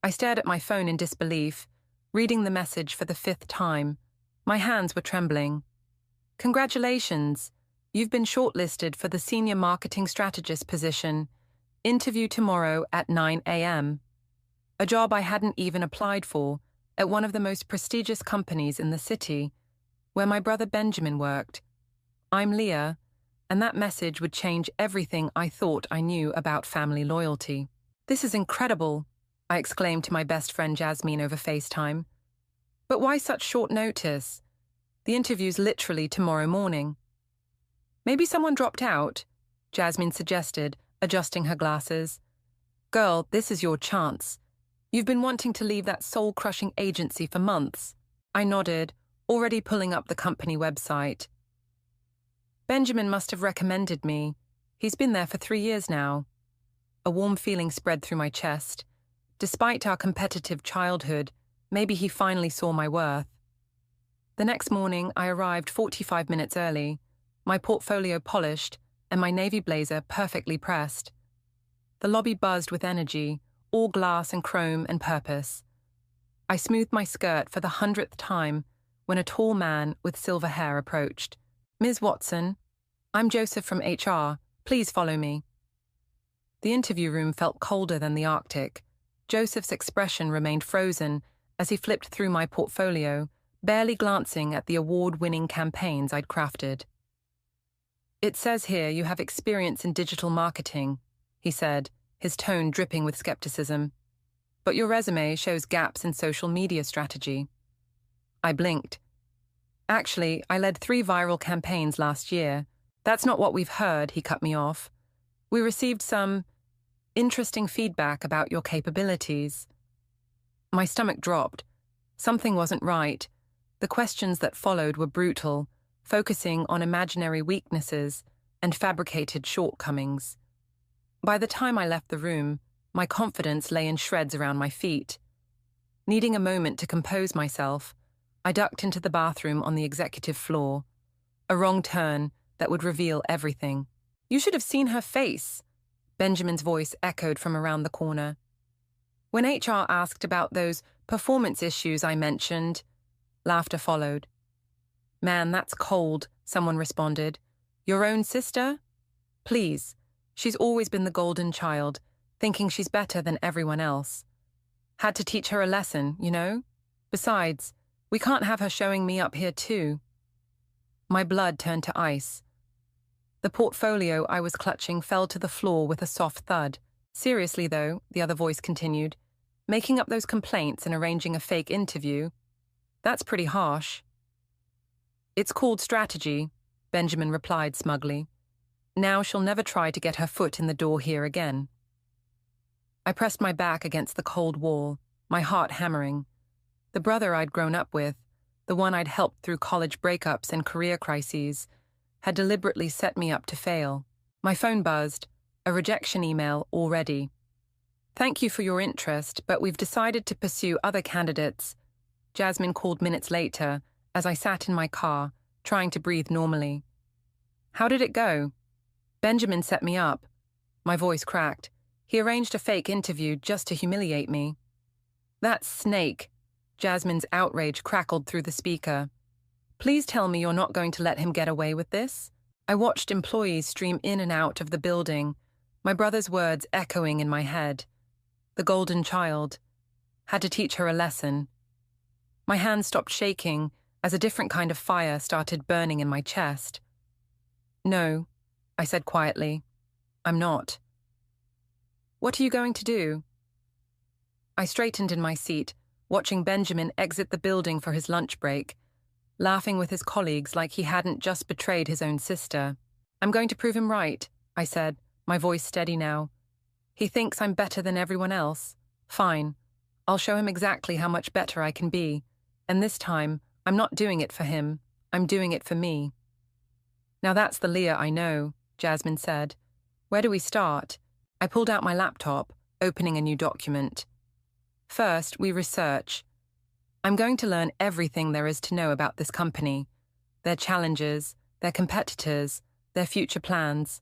I stared at my phone in disbelief, reading the message for the 5th time. My hands were trembling. Congratulations! You've been shortlisted for the Senior Marketing Strategist position. Interview tomorrow at 9 a.m. A job I hadn't even applied for, at one of the most prestigious companies in the city, where my brother Benjamin worked. I'm Leah, and that message would change everything I thought I knew about family loyalty. This is incredible, I exclaimed to my best friend Jasmine over FaceTime. But why such short notice? The interview's literally tomorrow morning. Maybe someone dropped out, Jasmine suggested, adjusting her glasses. Girl, this is your chance. You've been wanting to leave that soul-crushing agency for months. I nodded, already pulling up the company website. Benjamin must have recommended me. He's been there for 3 years now. A warm feeling spread through my chest. Despite our competitive childhood, maybe he finally saw my worth. The next morning, I arrived 45 minutes early, my portfolio polished and my navy blazer perfectly pressed. The lobby buzzed with energy, all glass and chrome and purpose. I smoothed my skirt for the 100th time when a tall man with silver hair approached. Ms. Watson, I'm Joseph from HR. Please follow me. The interview room felt colder than the Arctic. Joseph's expression remained frozen as he flipped through my portfolio, barely glancing at the award-winning campaigns I'd crafted. It says here you have experience in digital marketing, he said, his tone dripping with skepticism. But your resume shows gaps in social media strategy. I blinked. Actually, I led 3 viral campaigns last year. That's not what we've heard, he cut me off. We received some interesting feedback about your capabilities. My stomach dropped. Something wasn't right. The questions that followed were brutal, focusing on imaginary weaknesses and fabricated shortcomings. By the time I left the room, my confidence lay in shreds around my feet. Needing a moment to compose myself, I ducked into the bathroom on the executive floor. A wrong turn that would reveal everything. You should have seen her face, Benjamin's voice echoed from around the corner. When HR asked about those performance issues I mentioned, laughter followed. Man, that's cold, someone responded. Your own sister? Please. She's always been the golden child, thinking she's better than everyone else. Had to teach her a lesson, you know? Besides, we can't have her showing me up here too. My blood turned to ice. The portfolio I was clutching fell to the floor with a soft thud. Seriously though, the other voice continued, making up those complaints and arranging a fake interview, that's pretty harsh. It's called strategy, Benjamin replied smugly. Now she'll never try to get her foot in the door here again. I pressed my back against the cold wall, my heart hammering. The brother I'd grown up with, the one I'd helped through college breakups and career crises, had deliberately set me up to fail. My phone buzzed, a rejection email already. Thank you for your interest, but we've decided to pursue other candidates, Jasmine called minutes later as I sat in my car, trying to breathe normally. How did it go? Benjamin set me up. My voice cracked. He arranged a fake interview just to humiliate me. That snake, Jasmine's outrage crackled through the speaker. Please tell me you're not going to let him get away with this? I watched employees stream in and out of the building, my brother's words echoing in my head. The golden child. Had to teach her a lesson. My hands stopped shaking as a different kind of fire started burning in my chest. No, I said quietly. I'm not. What are you going to do? I straightened in my seat, watching Benjamin exit the building for his lunch break, laughing with his colleagues like he hadn't just betrayed his own sister. I'm going to prove him right, I said, my voice steady now. He thinks I'm better than everyone else. Fine. I'll show him exactly how much better I can be. And this time, I'm not doing it for him. I'm doing it for me. Now that's the Leah I know, Jasmine said. Where do we start? I pulled out my laptop, opening a new document. First, we research. I'm going to learn everything there is to know about this company, their challenges, their competitors, their future plans.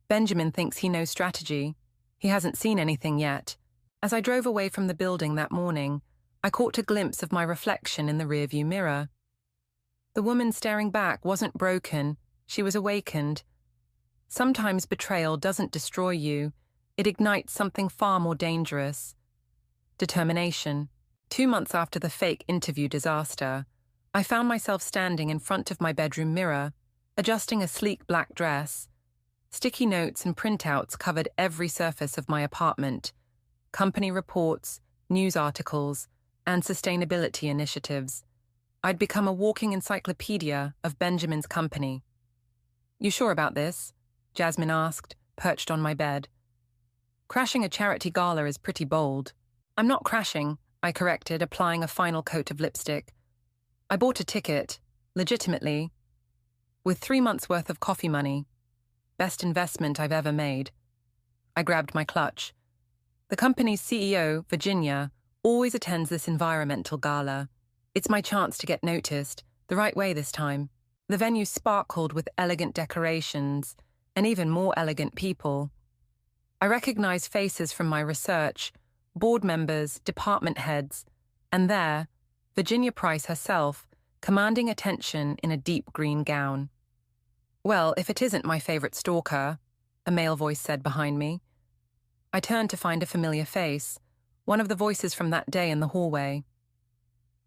Benjamin thinks he knows strategy. He hasn't seen anything yet. As I drove away from the building that morning, I caught a glimpse of my reflection in the rearview mirror. The woman staring back wasn't broken, she was awakened. Sometimes betrayal doesn't destroy you, it ignites something far more dangerous. Determination. 2 months after the fake interview disaster, I found myself standing in front of my bedroom mirror, adjusting a sleek black dress. Sticky notes and printouts covered every surface of my apartment. Company reports, news articles, and sustainability initiatives. I'd become a walking encyclopedia of Benjamin's company. "You sure about this?" Jasmine asked, perched on my bed. "Crashing a charity gala is pretty bold." "I'm not crashing," I corrected, applying a final coat of lipstick. "I bought a ticket, legitimately, with 3 months' worth of coffee money. Best investment I've ever made." I grabbed my clutch. The company's CEO, Virginia, always attends this environmental gala. It's my chance to get noticed, the right way this time. The venue sparkled with elegant decorations and even more elegant people. I recognized faces from my research, board members, department heads, and there, Virginia Price herself, commanding attention in a deep green gown. "Well, if it isn't my favorite stalker," a male voice said behind me. I turned to find a familiar face, one of the voices from that day in the hallway.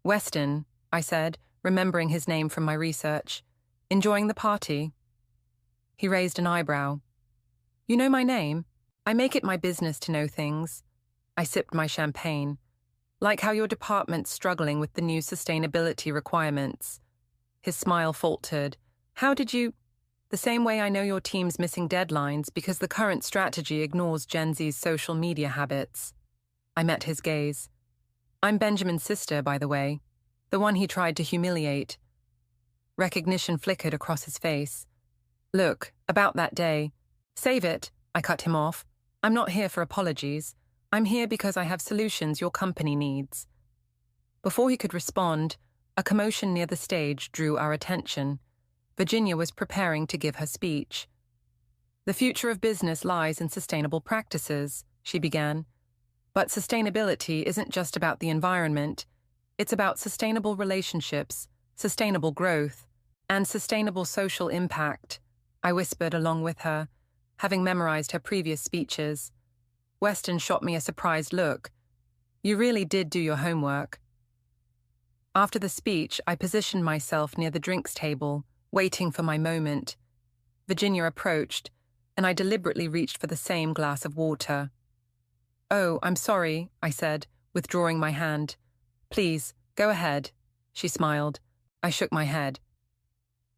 "Weston," I said, remembering his name from my research. "Enjoying the party?" He raised an eyebrow. "You know my name? I make it my business to know things." I sipped my champagne. "Like how your department's struggling with the new sustainability requirements." His smile faltered. "How did you—" "The same way I know your team's missing deadlines because the current strategy ignores Gen Z's social media habits." I met his gaze. "I'm Benjamin's sister, by the way, the one he tried to humiliate." Recognition flickered across his face. "Look, about that day—" "Save it," I cut him off. "I'm not here for apologies. I'm here because I have solutions your company needs." Before he could respond, a commotion near the stage drew our attention. Virginia was preparing to give her speech. "The future of business lies in sustainable practices," she began. "But sustainability isn't just about the environment. It's about sustainable relationships, sustainable growth, and sustainable social impact." I whispered along with her, having memorized her previous speeches. Weston shot me a surprised look. "You really did do your homework." After the speech, I positioned myself near the drinks table, waiting for my moment. Virginia approached, and I deliberately reached for the same glass of water. "Oh, I'm sorry," I said, withdrawing my hand. "Please, go ahead," she smiled. I shook my head.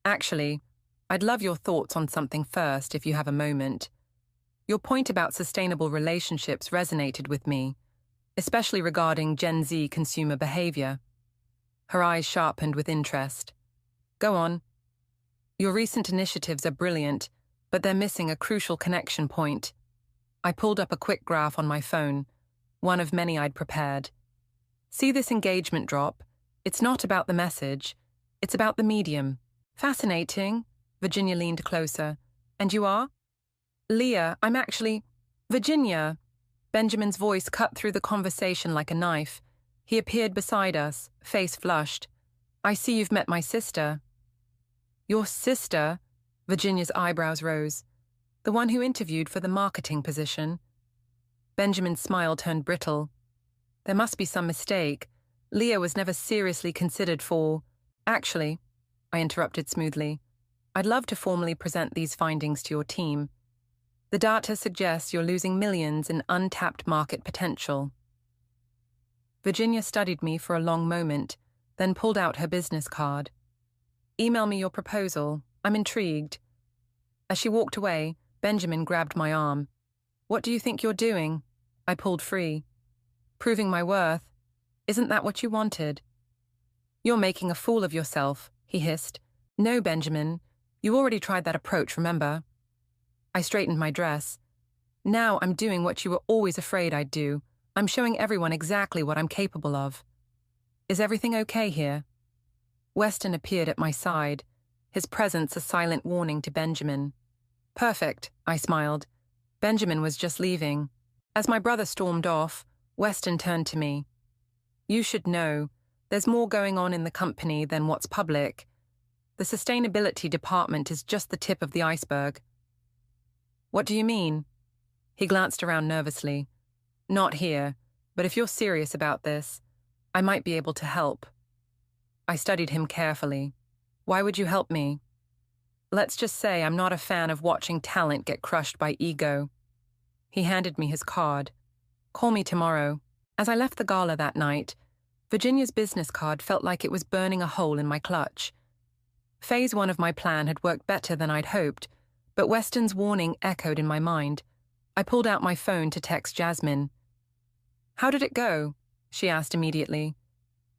"Actually, I'd love your thoughts on something first, if you have a moment. Your point about sustainable relationships resonated with me, especially regarding Gen Z consumer behavior." Her eyes sharpened with interest. "Go on." "Your recent initiatives are brilliant, but they're missing a crucial connection point." I pulled up a quick graph on my phone, one of many I'd prepared. "See this engagement drop? It's not about the message, it's about the medium." "Fascinating." Virginia leaned closer. "And you are?" "Leah, I'm actually—" "Virginia." Benjamin's voice cut through the conversation like a knife. He appeared beside us, face flushed. "I see you've met my sister." "Your sister?" Virginia's eyebrows rose. "The one who interviewed for the marketing position?" Benjamin's smile turned brittle. "There must be some mistake. Leah was never seriously considered for—" "Actually," I interrupted smoothly, "I'd love to formally present these findings to your team. The data suggests you're losing millions in untapped market potential." Virginia studied me for a long moment, then pulled out her business card. "Email me your proposal. I'm intrigued." As she walked away, Benjamin grabbed my arm. "What do you think you're doing?" I pulled free. "Proving my worth. Isn't that what you wanted?" "You're making a fool of yourself," he hissed. "No, Benjamin. You already tried that approach, remember?" I straightened my dress. "Now I'm doing what you were always afraid I'd do. I'm showing everyone exactly what I'm capable of." "Is everything okay here?" Weston appeared at my side, his presence a silent warning to Benjamin. "Perfect," I smiled. Benjamin was just leaving. As my brother stormed off, Weston turned to me. You should know, there's more going on in the company than what's public. The sustainability department is just the tip of the iceberg. What do you mean? He glanced around nervously. Not here, but if you're serious about this, I might be able to help. I studied him carefully. Why would you help me? Let's just say I'm not a fan of watching talent get crushed by ego. He handed me his card. Call me tomorrow. As I left the gala that night, Virginia's business card felt like it was burning a hole in my clutch. Phase 1 of my plan had worked better than I'd hoped, but Weston's warning echoed in my mind. I pulled out my phone to text Jasmine. How did it go? She asked immediately.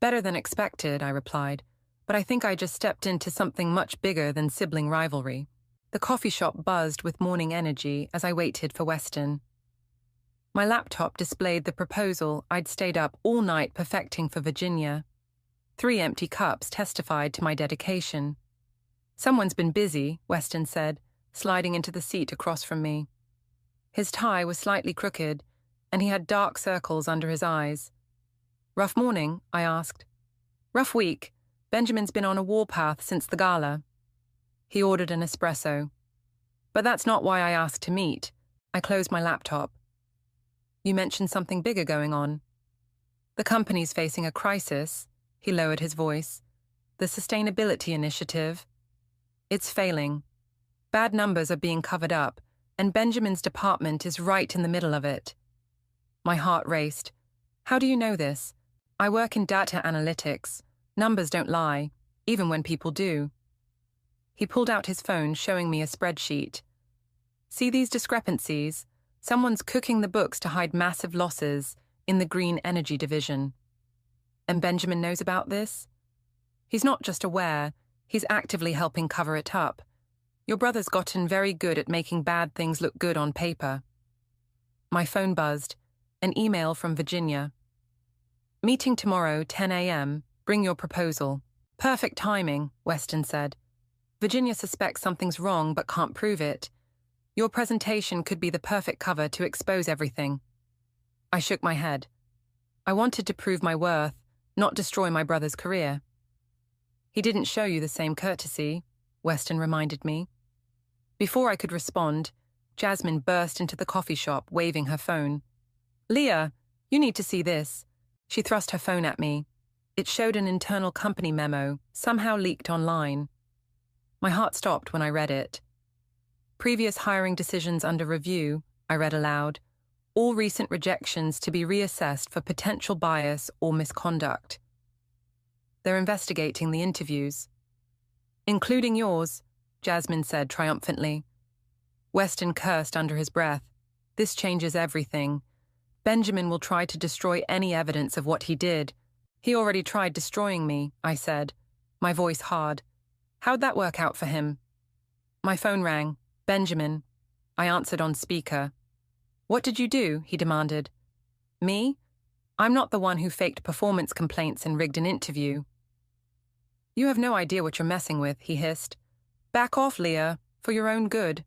Better than expected, I replied, but I think I just stepped into something much bigger than sibling rivalry. The coffee shop buzzed with morning energy as I waited for Weston. My laptop displayed the proposal I'd stayed up all night perfecting for Virginia. 3 empty cups testified to my dedication. Someone's been busy, Weston said, sliding into the seat across from me. His tie was slightly crooked, and he had dark circles under his eyes. Rough morning? I asked. Rough week. Benjamin's been on a warpath since the gala. He ordered an espresso. But that's not why I asked to meet. I closed my laptop. You mentioned something bigger going on. The company's facing a crisis. He lowered his voice. The sustainability initiative. It's failing. Bad numbers are being covered up, and Benjamin's department is right in the middle of it. My heart raced. How do you know this? I work in data analytics. Numbers don't lie, even when people do. He pulled out his phone, showing me a spreadsheet. See these discrepancies? Someone's cooking the books to hide massive losses in the green energy division. And Benjamin knows about this? He's not just aware, he's actively helping cover it up. Your brother's gotten very good at making bad things look good on paper. My phone buzzed. An email from Virginia. Meeting tomorrow, 10 a.m. Bring your proposal. Perfect timing, Weston said. Virginia suspects something's wrong but can't prove it. Your presentation could be the perfect cover to expose everything. I shook my head. I wanted to prove my worth, not destroy my brother's career. He didn't show you the same courtesy, Weston reminded me. Before I could respond, Jasmine burst into the coffee shop, waving her phone. Leah, you need to see this. She thrust her phone at me. It showed an internal company memo, somehow leaked online. My heart stopped when I read it. Previous hiring decisions under review, I read aloud. All recent rejections to be reassessed for potential bias or misconduct. They're investigating the interviews. Including yours, Jasmine said triumphantly. Weston cursed under his breath. This changes everything. Benjamin will try to destroy any evidence of what he did. He already tried destroying me, I said, my voice hard. How'd that work out for him? My phone rang. Benjamin. I answered on speaker. What did you do? He demanded. Me? I'm not the one who faked performance complaints and rigged an interview. You have no idea what you're messing with, he hissed. Back off, Leah, for your own good.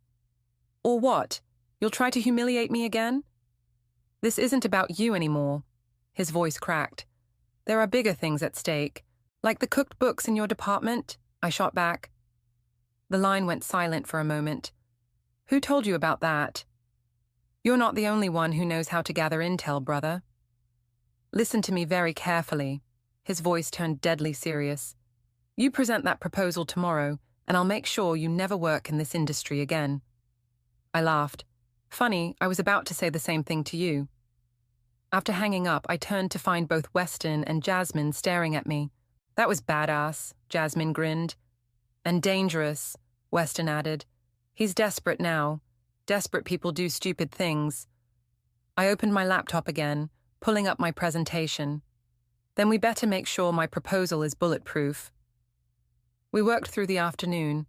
Or what? You'll try to humiliate me again? This isn't about you anymore. His voice cracked. There are bigger things at stake, like the cooked books in your department, I shot back. The line went silent for a moment. Who told you about that? You're not the only one who knows how to gather intel, brother. Listen to me very carefully. His voice turned deadly serious. You present that proposal tomorrow, and I'll make sure you never work in this industry again. I laughed. Funny, I was about to say the same thing to you. After hanging up, I turned to find both Weston and Jasmine staring at me. That was badass, Jasmine grinned. And dangerous, Weston added. He's desperate now. Desperate people do stupid things. I opened my laptop again, pulling up my presentation. Then we better make sure my proposal is bulletproof. We worked through the afternoon,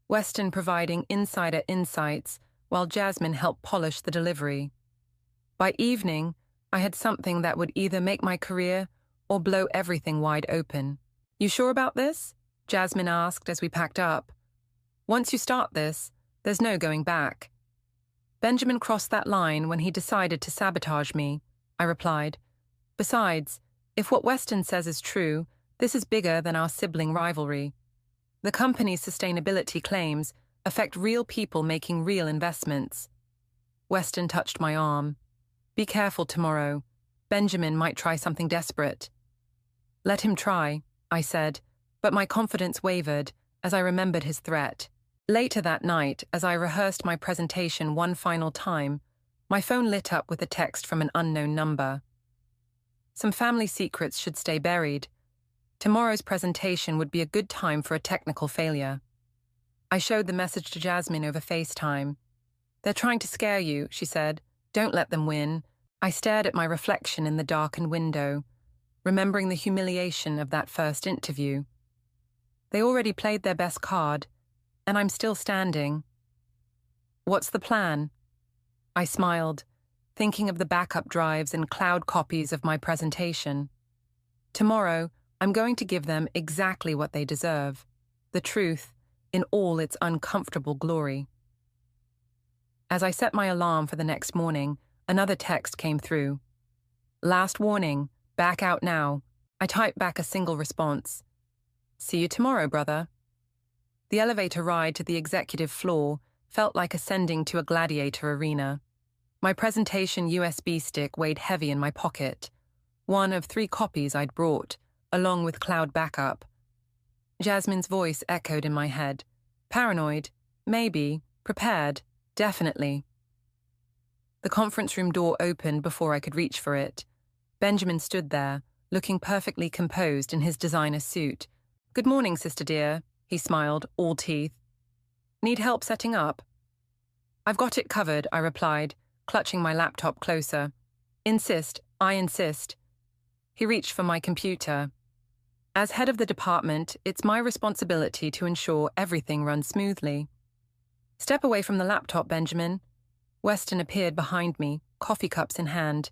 Weston providing insider insights while Jasmine helped polish the delivery. By evening, I had something that would either make my career or blow everything wide open. You sure about this? Jasmine asked as we packed up. Once you start this, there's no going back. Benjamin crossed that line when he decided to sabotage me, I replied. Besides, if what Weston says is true, this is bigger than our sibling rivalry. The company's sustainability claims affect real people making real investments. Weston touched my arm. Be careful tomorrow. Benjamin might try something desperate. Let him try, I said, but my confidence wavered as I remembered his threat. Later that night, as I rehearsed my presentation one final time, my phone lit up with a text from an unknown number. Some family secrets should stay buried. Tomorrow's presentation would be a good time for a technical failure. I showed the message to Jasmine over FaceTime. They're trying to scare you, she said. Don't let them win. I stared at my reflection in the darkened window, remembering the humiliation of that first interview. They already played their best card, and I'm still standing. What's the plan? I smiled, thinking of the backup drives and cloud copies of my presentation. Tomorrow, I'm going to give them exactly what they deserve, the truth in all its uncomfortable glory. As I set my alarm for the next morning, another text came through. Last warning, back out now. I typed back a single response. See you tomorrow, brother. The elevator ride to the executive floor felt like ascending to a gladiator arena. My presentation USB stick weighed heavy in my pocket, one of 3 copies I'd brought, along with cloud backup. Jasmine's voice echoed in my head. Paranoid, maybe. Prepared, definitely. The conference room door opened before I could reach for it. Benjamin stood there, looking perfectly composed in his designer suit. Good morning, sister dear, he smiled, all teeth. Need help setting up? I've got it covered, I replied, clutching my laptop closer. Insist, I insist. He reached for my computer. As head of the department, it's my responsibility to ensure everything runs smoothly. Step away from the laptop, Benjamin. Weston appeared behind me, coffee cups in hand.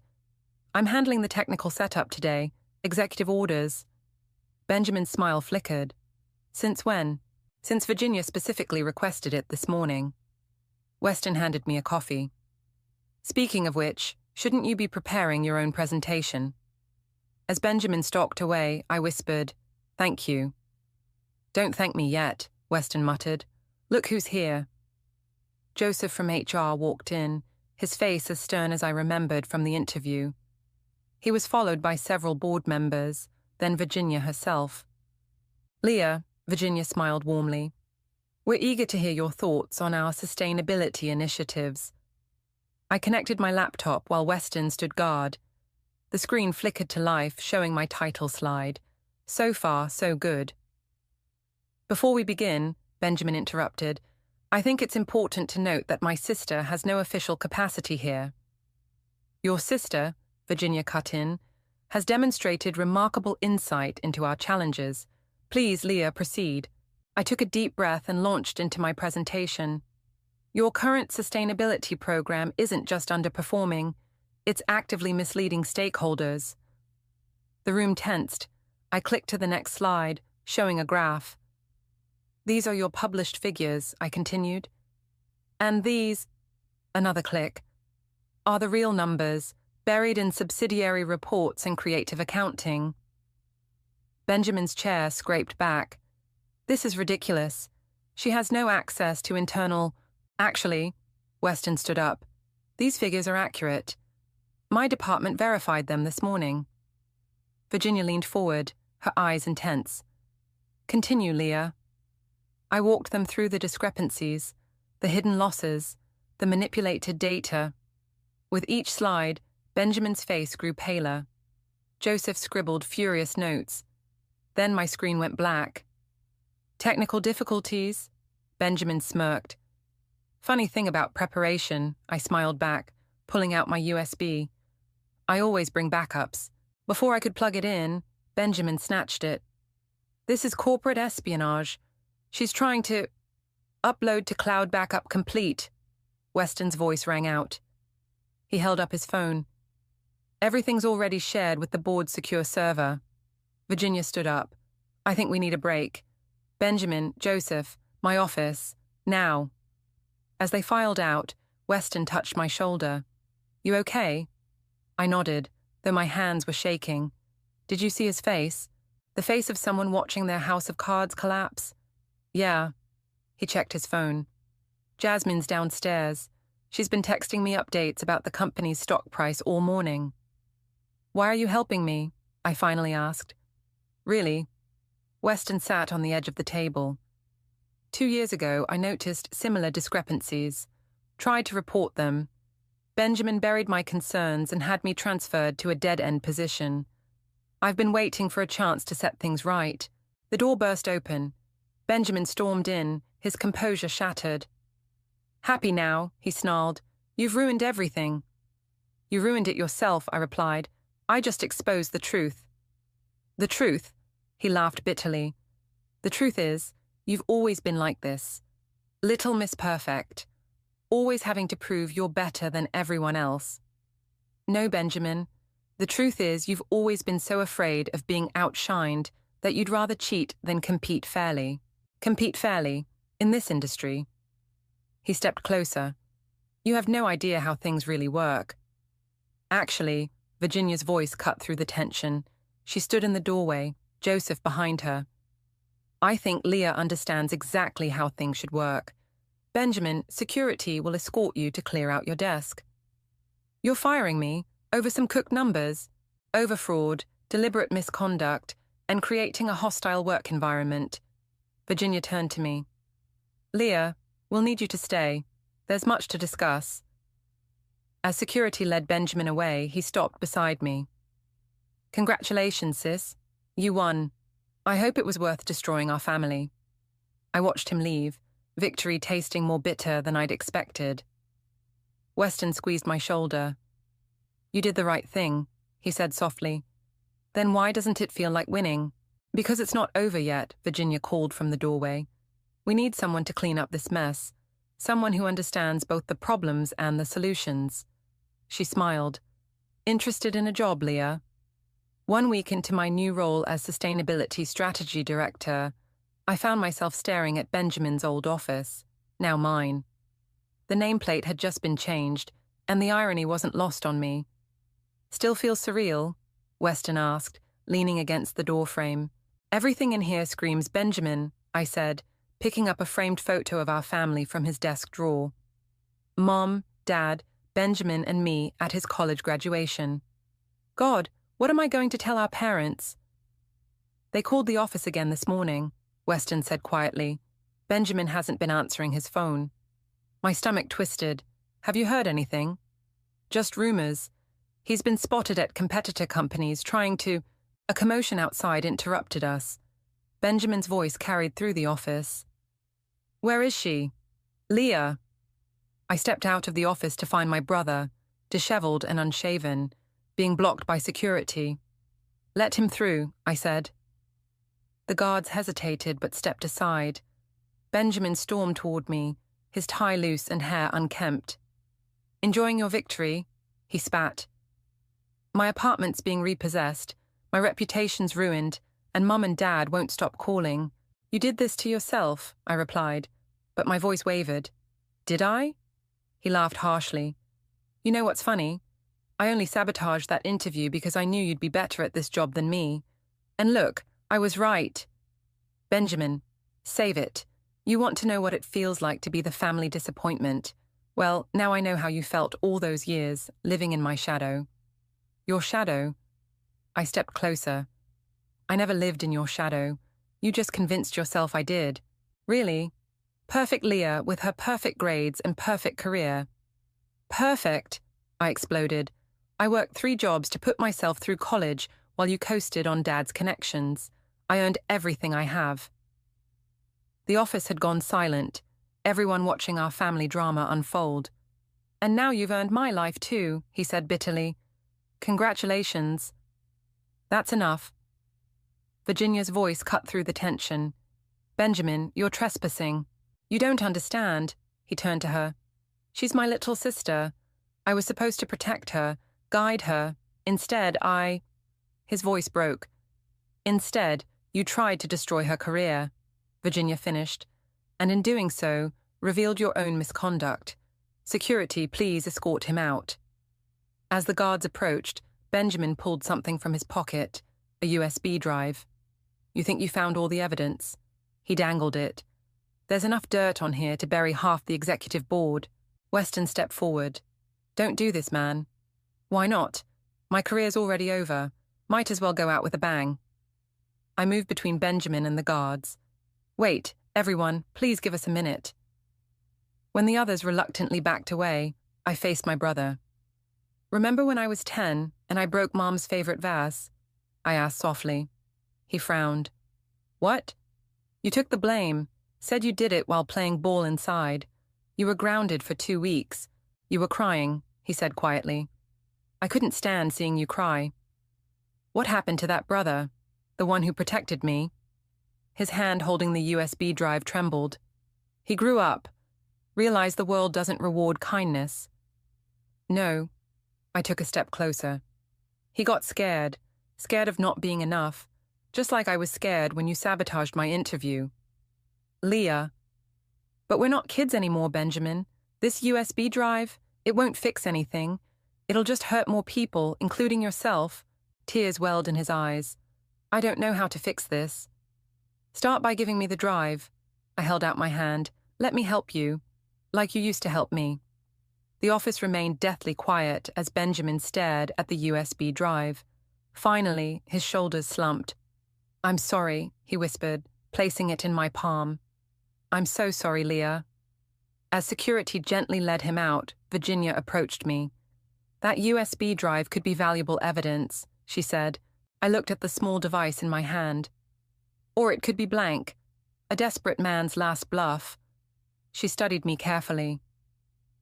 I'm handling the technical setup today, executive orders. Benjamin's smile flickered. Since when? Since Virginia specifically requested it this morning. Weston handed me a coffee. Speaking of which, shouldn't you be preparing your own presentation? As Benjamin stalked away, I whispered, Thank you. Don't thank me yet, Weston muttered. Look who's here. Joseph from HR walked in, his face as stern as I remembered from the interview. He was followed by several board members, then Virginia herself. Leah, Virginia smiled warmly. We're eager to hear your thoughts on our sustainability initiatives. I connected my laptop while Weston stood guard. The screen flickered to life, showing my title slide. So far, so good. Before we begin, Benjamin interrupted, I think it's important to note that my sister has no official capacity here. Your sister, Virginia cut in, has demonstrated remarkable insight into our challenges. Please, Leah, proceed. I took a deep breath and launched into my presentation. Your current sustainability program isn't just underperforming, it's actively misleading stakeholders. The room tensed. I clicked to the next slide, showing a graph. These are your published figures, I continued. And these, another click, are the real numbers, buried in subsidiary reports and creative accounting. Benjamin's chair scraped back. This is ridiculous. She has no access to internal... Actually, Weston stood up. These figures are accurate. My department verified them this morning. Virginia leaned forward, her eyes intense. Continue, Leah. I walked them through the discrepancies, the hidden losses, the manipulated data. With each slide, Benjamin's face grew paler. Joseph scribbled furious notes. Then my screen went black. Technical difficulties? Benjamin smirked. Funny thing about preparation, I smiled back, pulling out my USB. I always bring backups. Before I could plug it in, Benjamin snatched it. This is corporate espionage. She's trying to... Upload to cloud backup complete. Weston's voice rang out. He held up his phone. Everything's already shared with the board's secure server. Virginia stood up. I think we need a break. Benjamin, Joseph, my office, now. As they filed out, Weston touched my shoulder. You okay? I nodded, though my hands were shaking. Did you see his face? The face of someone watching their house of cards collapse? Yeah. He checked his phone. Jasmine's downstairs. She's been texting me updates about the company's stock price all morning. Why are you helping me? I finally asked. Really? Weston sat on the edge of the table. 2 years ago, I noticed similar discrepancies, tried to report them. Benjamin buried my concerns and had me transferred to a dead-end position. I've been waiting for a chance to set things right. The door burst open. Benjamin stormed in, his composure shattered. Happy now, he snarled. You've ruined everything. You ruined it yourself, I replied. I just exposed the truth. The truth? He laughed bitterly. The truth is, you've always been like this. Little Miss Perfect. Always having to prove you're better than everyone else. No, Benjamin. The truth is, you've always been so afraid of being outshined that you'd rather cheat than compete fairly. Compete fairly, in this industry. He stepped closer. You have no idea how things really work. Actually, Virginia's voice cut through the tension. She stood in the doorway, Joseph behind her. I think Leah understands exactly how things should work. Benjamin, security will escort you to clear out your desk. You're firing me over some cooked numbers, over fraud, deliberate misconduct, and creating a hostile work environment. Virginia turned to me. Leah, we'll need you to stay. There's much to discuss. As security led Benjamin away, he stopped beside me. Congratulations, sis. You won. I hope it was worth destroying our family. I watched him leave, victory tasting more bitter than I'd expected. Weston squeezed my shoulder. You did the right thing, he said softly. Then why doesn't it feel like winning? Because it's not over yet, Virginia called from the doorway. We need someone to clean up this mess, someone who understands both the problems and the solutions. She smiled. Interested in a job, Leah? 1 week into my new role as Sustainability Strategy Director, I found myself staring at Benjamin's old office, now mine. The nameplate had just been changed, and the irony wasn't lost on me. Still feels surreal? Weston asked, leaning against the doorframe. Everything in here screams Benjamin, I said, picking up a framed photo of our family from his desk drawer. Mom, Dad, Benjamin and me at his college graduation. God, what am I going to tell our parents? They called the office again this morning, Weston said quietly. Benjamin hasn't been answering his phone. My stomach twisted. Have you heard anything? Just rumors. He's been spotted at competitor companies trying to... A commotion outside interrupted us. Benjamin's voice carried through the office. Where is she? Leah. I stepped out of the office to find my brother, disheveled and unshaven, being blocked by security. Let him through, I said. The guards hesitated but stepped aside. Benjamin stormed toward me, his tie loose and hair unkempt. Enjoying your victory? He spat. My apartment's being repossessed, my reputation's ruined, and Mum and Dad won't stop calling. You did this to yourself, I replied, but my voice wavered. Did I? He laughed harshly. You know what's funny? I only sabotaged that interview because I knew you'd be better at this job than me. And look, I was right. Benjamin, save it. You want to know what it feels like to be the family disappointment. Well, now I know how you felt all those years, living in my shadow. Your shadow? I stepped closer. I never lived in your shadow. You just convinced yourself I did. Really? Perfect Leah with her perfect grades and perfect career. Perfect? I exploded. I worked 3 jobs to put myself through college while you coasted on Dad's connections. I earned everything I have. The office had gone silent, everyone watching our family drama unfold. And now you've earned my life too, he said bitterly. Congratulations. That's enough. Virginia's voice cut through the tension. Benjamin, you're trespassing. You don't understand, he turned to her. She's my little sister. I was supposed to protect her, guide her. Instead, His voice broke. Instead, you tried to destroy her career, Virginia finished, and in doing so, revealed your own misconduct. Security, please escort him out. As the guards approached, Benjamin pulled something from his pocket, a USB drive. You think you found all the evidence? He dangled it. There's enough dirt on here to bury half the executive board. Weston stepped forward. Don't do this, man. Why not? My career's already over. Might as well go out with a bang. I moved between Benjamin and the guards. Wait, everyone, please give us a minute. When the others reluctantly backed away, I faced my brother. Remember when I was 10 and I broke Mom's favorite vase? I asked softly. He frowned. What? You took the blame, said you did it while playing ball inside. You were grounded for 2 weeks. You were crying, he said quietly. I couldn't stand seeing you cry. What happened to that brother, the one who protected me? His hand holding the USB drive trembled. He grew up, realized the world doesn't reward kindness. No. I took a step closer. He got scared of not being enough, just like I was scared when you sabotaged my interview. Leah. But we're not kids anymore, Benjamin. This USB drive, it won't fix anything. It'll just hurt more people, including yourself. Tears welled in his eyes. I don't know how to fix this. Start by giving me the drive. I held out my hand. Let me help you, like you used to help me. The office remained deathly quiet as Benjamin stared at the USB drive. Finally, his shoulders slumped. I'm sorry, he whispered, placing it in my palm. I'm so sorry, Leah. As security gently led him out, Virginia approached me. That USB drive could be valuable evidence, she said. I looked at the small device in my hand. Or it could be blank, a desperate man's last bluff. She studied me carefully.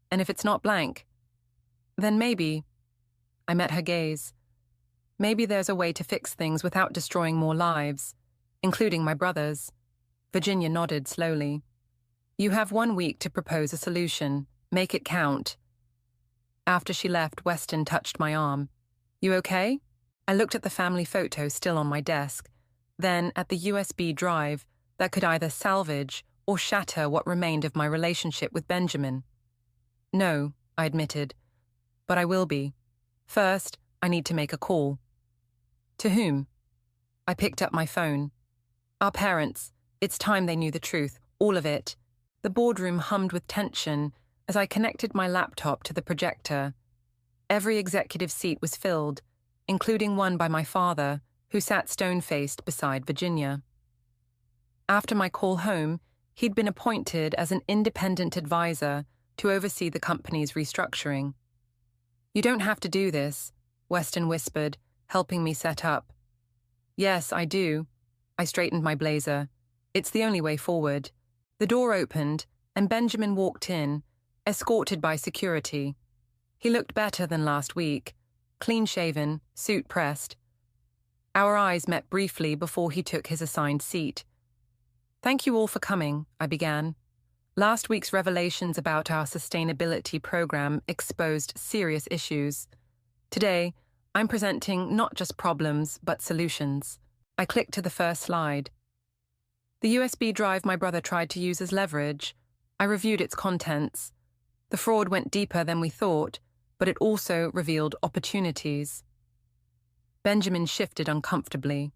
And if it's not blank, then maybe, I met her gaze, maybe there's a way to fix things without destroying more lives, including my brother's. Virginia nodded slowly. You have 1 week to propose a solution. Make it count. After she left, Weston touched my arm. You okay? I looked at the family photo still on my desk, then at the USB drive that could either salvage or shatter what remained of my relationship with Benjamin. No, I admitted, but I will be. First, I need to make a call. To whom? I picked up my phone. Our parents. It's time they knew the truth, all of it. The boardroom hummed with tension as I connected my laptop to the projector. Every executive seat was filled, including one by my father, who sat stone-faced beside Virginia. After my call home, he'd been appointed as an independent advisor to oversee the company's restructuring. You don't have to do this, Weston whispered, helping me set up. Yes, I do. I straightened my blazer. It's the only way forward. The door opened, and Benjamin walked in, escorted by security. He looked better than last week, clean-shaven, suit pressed. Our eyes met briefly before he took his assigned seat. Thank you all for coming, I began. Last week's revelations about our sustainability program exposed serious issues. Today, I'm presenting not just problems, but solutions. I clicked to the first slide. The USB drive my brother tried to use as leverage. I reviewed its contents. The fraud went deeper than we thought, but it also revealed opportunities. Benjamin shifted uncomfortably.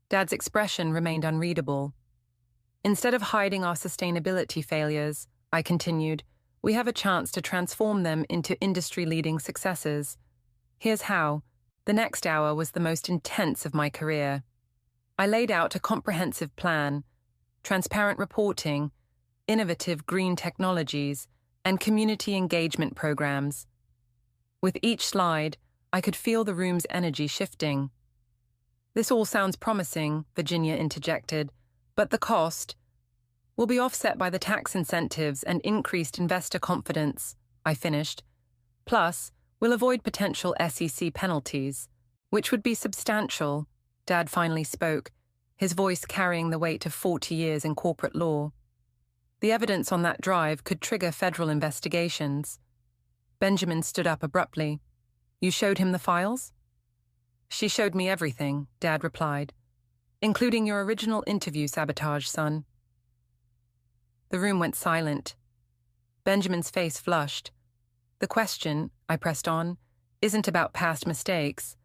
Dad's expression remained unreadable. Instead of hiding our sustainability failures, I continued, we have a chance to transform them into industry-leading successes. Here's how. The next hour was the most intense of my career. I laid out a comprehensive plan, transparent reporting, innovative green technologies, and community engagement programs. With each slide, I could feel the room's energy shifting. This all sounds promising, Virginia interjected, but the cost will be offset by the tax incentives and increased investor confidence, I finished. Plus, we'll avoid potential SEC penalties, which would be substantial, Dad finally spoke, his voice carrying the weight of 40 years in corporate law. The evidence on that drive could trigger federal investigations. Benjamin stood up abruptly. You showed him the files? She showed me everything, Dad replied, including your original interview sabotage, son. The room went silent. Benjamin's face flushed. The question, I pressed on, isn't about past mistakes.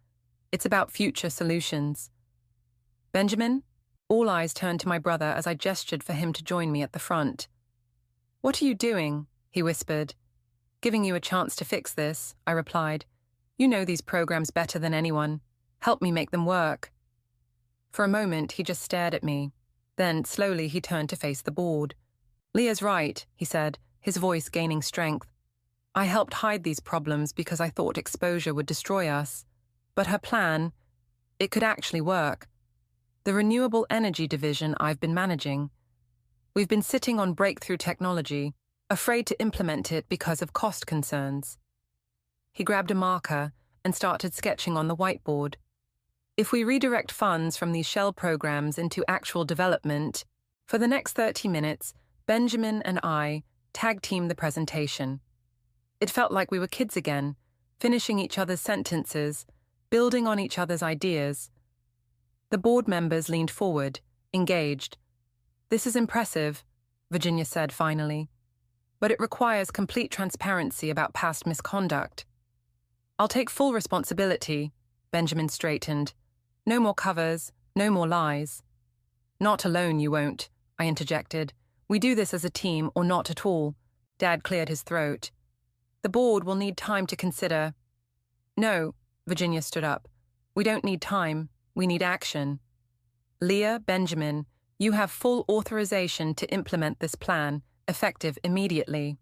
It's about future solutions. Benjamin? All eyes turned to my brother as I gestured for him to join me at the front. What are you doing? He whispered. Giving you a chance to fix this, I replied. You know these programs better than anyone. Help me make them work. For a moment, he just stared at me. Then, slowly, he turned to face the board. Leah's right, he said, his voice gaining strength. I helped hide these problems because I thought exposure would destroy us. But her plan, it could actually work. The renewable energy division I've been managing. We've been sitting on breakthrough technology, afraid to implement it because of cost concerns. He grabbed a marker and started sketching on the whiteboard. If we redirect funds from these shell programs into actual development, for the next 30 minutes, Benjamin and I tag-teamed the presentation. It felt like we were kids again, finishing each other's sentences, building on each other's ideas. The board members leaned forward, engaged. This is impressive, Virginia said finally, but it requires complete transparency about past misconduct. I'll take full responsibility, Benjamin straightened. No more covers, no more lies. Not alone, you won't, I interjected. We do this as a team or not at all. Dad cleared his throat. The board will need time to consider. No, Virginia stood up. We don't need time. We need action. Leah, Benjamin, you have full authorization to implement this plan, effective immediately.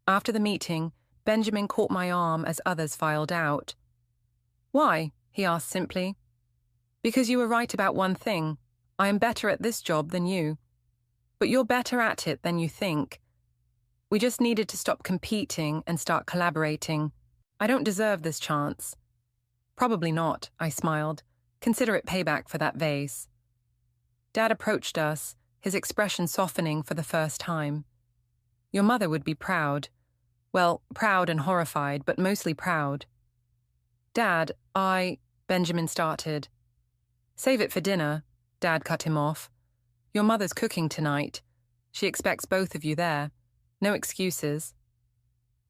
After the meeting, Benjamin caught my arm as others filed out. Why? He asked simply. Because you were right about one thing. I am better at this job than you. But you're better at it than you think. We just needed to stop competing and start collaborating. I don't deserve this chance. Probably not, I smiled. Consider it payback for that vase. Dad approached us, his expression softening for the first time. Your mother would be proud. Well, proud and horrified, but mostly proud. Dad, Benjamin started. Save it for dinner, Dad cut him off. Your mother's cooking tonight. She expects both of you there. No excuses.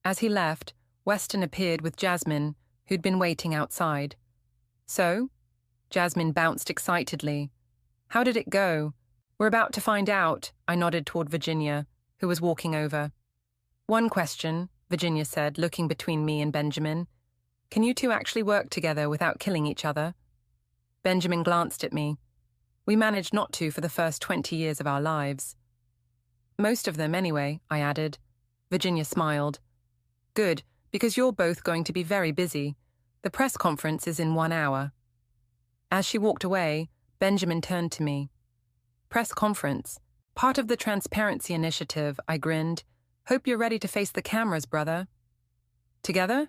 As he left, Weston appeared with Jasmine, who'd been waiting outside. So? Jasmine bounced excitedly. How did it go? We're about to find out, I nodded toward Virginia, who was walking over. One question, Virginia said, looking between me and Benjamin. Can you two actually work together without killing each other? Benjamin glanced at me. We managed not to for the first 20 years of our lives. Most of them, anyway, I added. Virginia smiled. Good, because you're both going to be very busy. The press conference is in 1 hour. As she walked away, Benjamin turned to me. Press conference. Part of the transparency initiative, I grinned. Hope you're ready to face the cameras, brother. Together?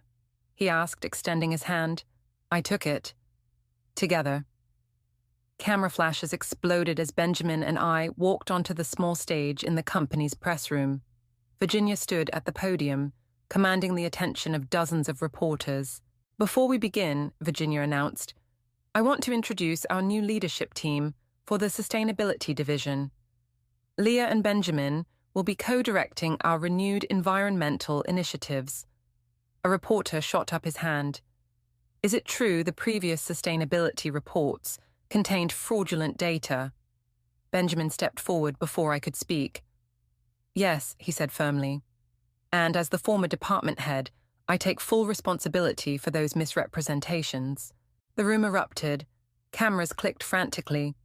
He asked, extending his hand. I took it. Together. Camera flashes exploded as Benjamin and I walked onto the small stage in the company's press room. Virginia stood at the podium, commanding the attention of dozens of reporters. Before we begin, Virginia announced, I want to introduce our new leadership team for the Sustainability Division. Leah and Benjamin will be co-directing our renewed environmental initiatives. A reporter shot up his hand. Is it true the previous sustainability reports contained fraudulent data? Benjamin stepped forward before I could speak. Yes, he said firmly. And as the former department head, I take full responsibility for those misrepresentations. The room erupted. Cameras clicked frantically.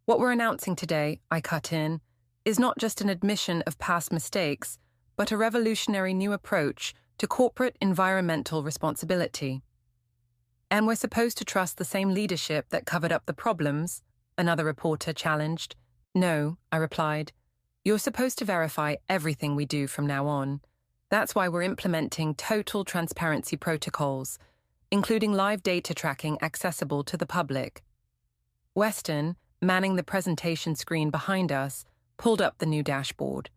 What we're announcing today, I cut in, is not just an admission of past mistakes, but a revolutionary new approach to corporate environmental responsibility. And we're supposed to trust the same leadership that covered up the problems, another reporter challenged. No, I replied. You're supposed to verify everything we do from now on. That's why we're implementing total transparency protocols, including live data tracking accessible to the public. Weston, manning the presentation screen behind us, pulled up the new dashboard.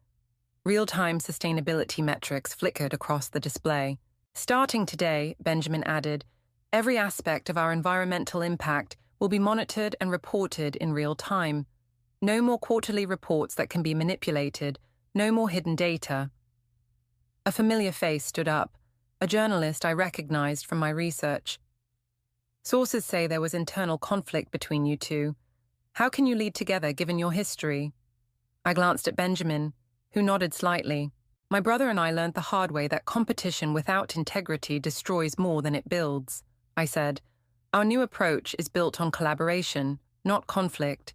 Real-time sustainability metrics flickered across the display. Starting today, Benjamin added, every aspect of our environmental impact will be monitored and reported in real time. No more quarterly reports that can be manipulated, no more hidden data. A familiar face stood up. a journalist I recognized from my research. Sources say there was internal conflict between you two. How can you lead together given your history? I glanced at Benjamin, who nodded slightly. My brother and I learned the hard way that competition without integrity destroys more than it builds, I said. Our new approach is built on collaboration, not conflict.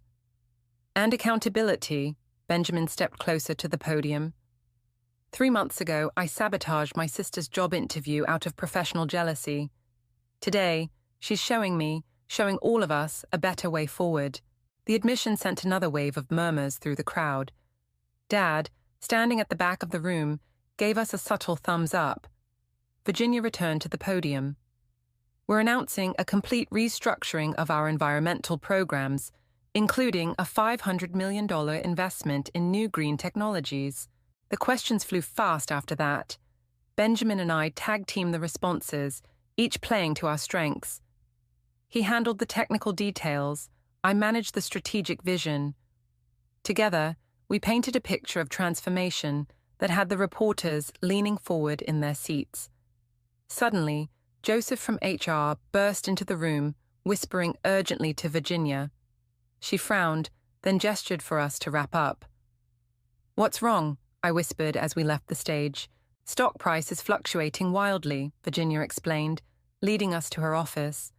And accountability, Benjamin stepped closer to the podium. 3 months ago, I sabotaged my sister's job interview out of professional jealousy. Today, she's showing all of us, a better way forward. The admission sent another wave of murmurs through the crowd. Dad, standing at the back of the room, gave us a subtle thumbs up. Virginia returned to the podium. We're announcing a complete restructuring of our environmental programs, including a $500 million investment in new green technologies. The questions flew fast after that. Benjamin and I tag-teamed the responses, each playing to our strengths. He handled the technical details, I managed the strategic vision. Together, we painted a picture of transformation that had the reporters leaning forward in their seats. Suddenly, Joseph from HR burst into the room, whispering urgently to Virginia. She frowned, then gestured for us to wrap up. "What's wrong?" I whispered as we left the stage. "Stock price is fluctuating wildly," Virginia explained, leading us to her office.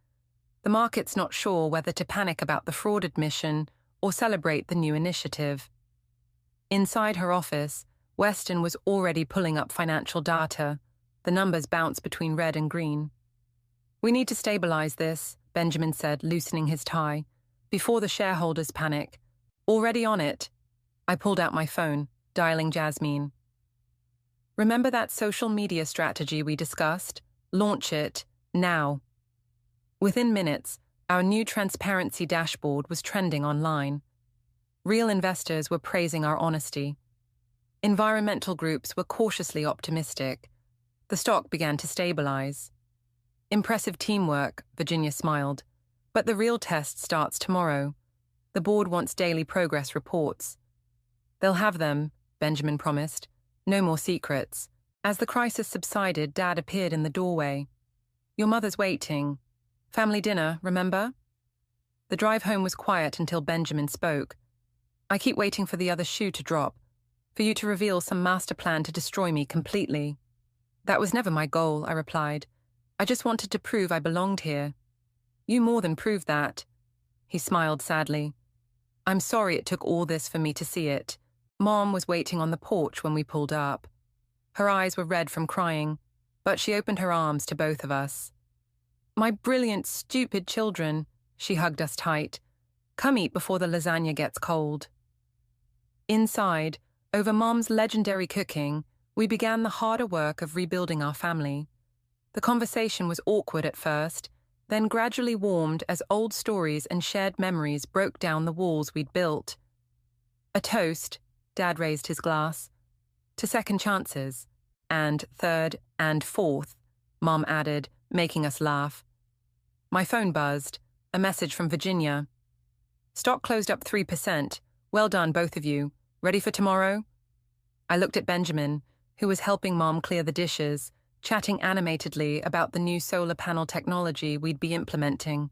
"The market's not sure whether to panic about the fraud admission or celebrate the new initiative." Inside her office, Weston was already pulling up financial data. The numbers bounced between red and green. "We need to stabilize this," Benjamin said, loosening his tie, "before the shareholders panic." "Already on it." I pulled out my phone, dialing Jasmine. "Remember that social media strategy we discussed? Launch it, now." Within minutes, our new transparency dashboard was trending online. Real investors were praising our honesty. Environmental groups were cautiously optimistic. The stock began to stabilize. "Impressive teamwork," Virginia smiled. "But the real test starts tomorrow. The board wants daily progress reports." "They'll have them," Benjamin promised. "No more secrets." As the crisis subsided, Dad appeared in the doorway. "Your mother's waiting. Family dinner, remember?" The drive home was quiet until Benjamin spoke. "I keep waiting for the other shoe to drop, for you to reveal some master plan to destroy me completely." "That was never my goal," I replied. "I just wanted to prove I belonged here." "You more than proved that." He smiled sadly. "I'm sorry it took all this for me to see it." Mom was waiting on the porch when we pulled up. Her eyes were red from crying, but she opened her arms to both of us. "My brilliant, stupid children," she hugged us tight. "Come eat before the lasagna gets cold." Inside, over Mom's legendary cooking, we began the harder work of rebuilding our family. The conversation was awkward at first, then gradually warmed as old stories and shared memories broke down the walls we'd built. "A toast," Dad raised his glass, "to second chances, and third and fourth," Mom added, making us laugh. My phone buzzed, a message from Virginia. "Stock closed up 3%. Well done, both of you. Ready for tomorrow?" I looked at Benjamin, who was helping Mom clear the dishes, chatting animatedly about the new solar panel technology we'd be implementing.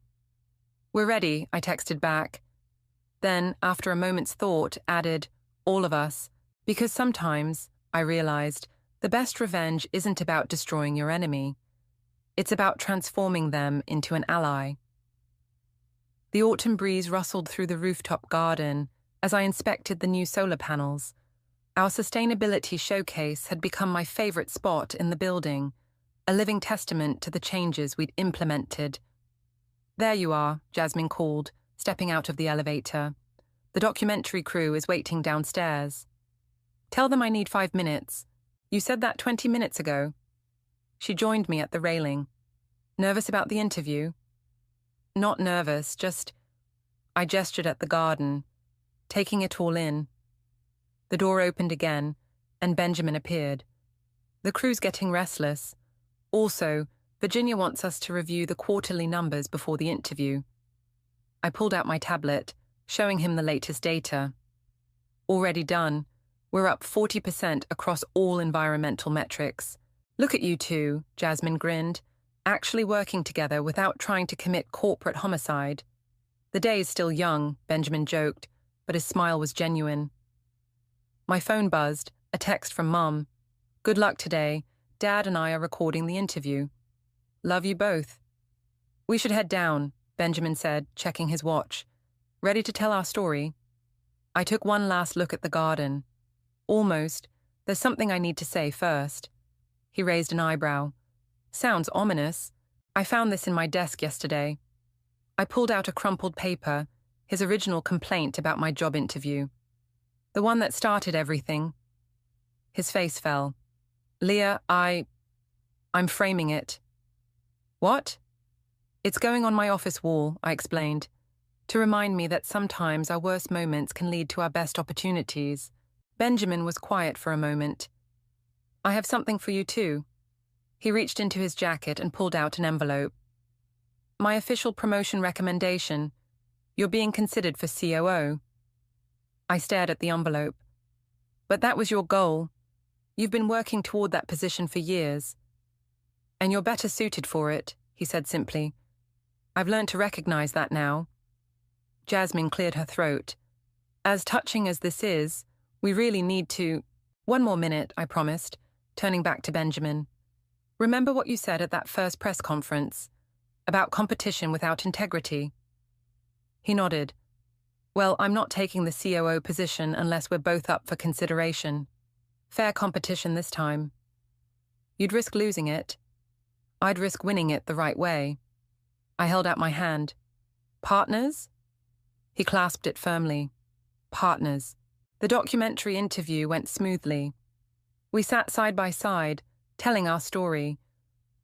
"We're ready," I texted back. Then, after a moment's thought, added, "All of us," because sometimes, I realized, the best revenge isn't about destroying your enemy. It's about transforming them into an ally. The autumn breeze rustled through the rooftop garden as I inspected the new solar panels. Our sustainability showcase had become my favorite spot in the building, a living testament to the changes we'd implemented. "There you are," Jasmine called, stepping out of the elevator. "The documentary crew is waiting downstairs." "Tell them I need 5 minutes. You said that 20 minutes ago." She joined me at the railing. "Nervous about the interview?" "Not nervous, just..." I gestured at the garden, taking it all in. The door opened again, and Benjamin appeared. "The crew's getting restless. Also, Virginia wants us to review the quarterly numbers before the interview." I pulled out my tablet, showing him the latest data. "Already done. We're up 40% across all environmental metrics. Look at you two, Jasmine grinned, actually working together without trying to commit corporate homicide. The day is still young, Benjamin joked, but his smile was genuine. My phone buzzed, a text from Mum. Good luck today. Dad and I are recording the interview. Love you both. We should head down, Benjamin said, checking his watch. Ready to tell our story? I took one last look at the garden. Almost. There's something I need to say first. He raised an eyebrow. Sounds ominous. I found this in my desk yesterday. I pulled out a crumpled paper, his original complaint about my job interview. The one that started everything. His face fell. Leah, I'm framing it. What? It's going on my office wall, I explained, to remind me that sometimes our worst moments can lead to our best opportunities. Benjamin was quiet for a moment. I have something for you too. He reached into his jacket and pulled out an envelope. My official promotion recommendation. You're being considered for COO. I stared at the envelope. But that was your goal. You've been working toward that position for years. And you're better suited for it, he said simply. I've learned to recognize that now. Jasmine cleared her throat. As touching as this is, we really need to... One more minute, I promised, turning back to Benjamin. Remember what you said at that first press conference, about competition without integrity? He nodded. Well, I'm not taking the COO position unless we're both up for consideration. Fair competition this time. You'd risk losing it. I'd risk winning it the right way. I held out my hand. Partners? He clasped it firmly. Partners. The documentary interview went smoothly. We sat side by side, telling our story.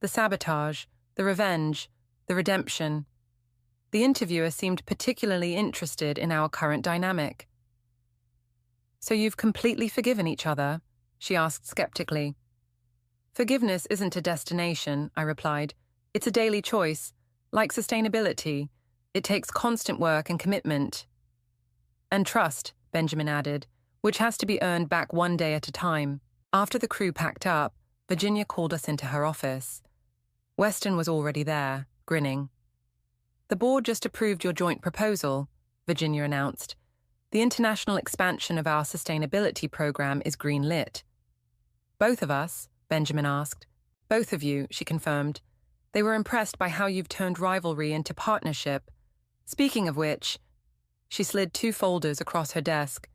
The sabotage, the revenge, the redemption. The interviewer seemed particularly interested in our current dynamic. So you've completely forgiven each other? She asked skeptically. Forgiveness isn't a destination, I replied. It's a daily choice. Like sustainability, it takes constant work and commitment. And trust, Benjamin added, which has to be earned back one day at a time. After the crew packed up, Virginia called us into her office. Weston was already there, grinning. The board just approved your joint proposal, Virginia announced. The international expansion of our sustainability program is green-lit. Both of us? Benjamin asked. Both of you, she confirmed. They were impressed by how you've turned rivalry into partnership. Speaking of which, she slid 2 folders across her desk.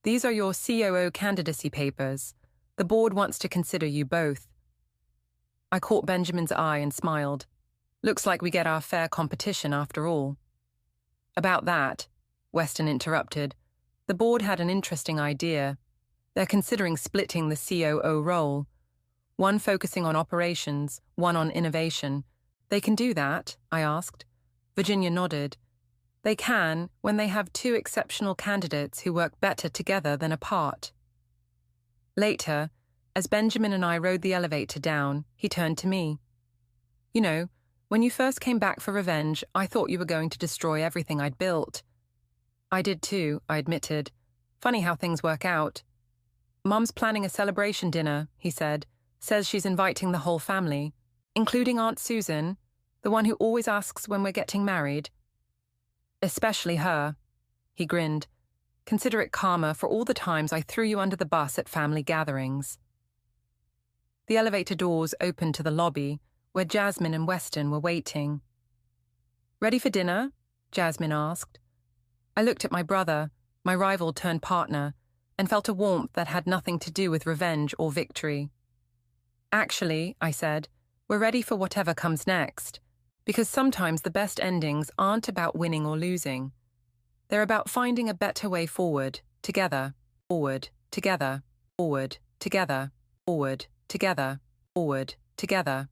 These are your COO candidacy papers. The board wants to consider you both. I caught Benjamin's eye and smiled. Looks like we get our fair competition after all. About that, Weston interrupted. The board had an interesting idea. They're considering splitting the COO role. One focusing on operations, one on innovation. They can do that? I asked. Virginia nodded. They can when they have 2 exceptional candidates who work better together than apart. Later, as Benjamin and I rode the elevator down, he turned to me. You know, when you first came back for revenge, I thought you were going to destroy everything I'd built. I did too, I admitted. Funny how things work out. Mum's planning a celebration dinner, he said. Says she's inviting the whole family, including Aunt Susan, the one who always asks when we're getting married. Especially her. He grinned. Consider it karma for all the times I threw you under the bus at family gatherings. The elevator doors opened to the lobby, where Jasmine and Weston were waiting. Ready for dinner? Jasmine asked. I looked at my brother, my rival turned partner, and felt a warmth that had nothing to do with revenge or victory. Actually, I said, we're ready for whatever comes next, because sometimes the best endings aren't about winning or losing. They're about finding a better way forward, together, forward, together, forward, together, forward, together, forward, together.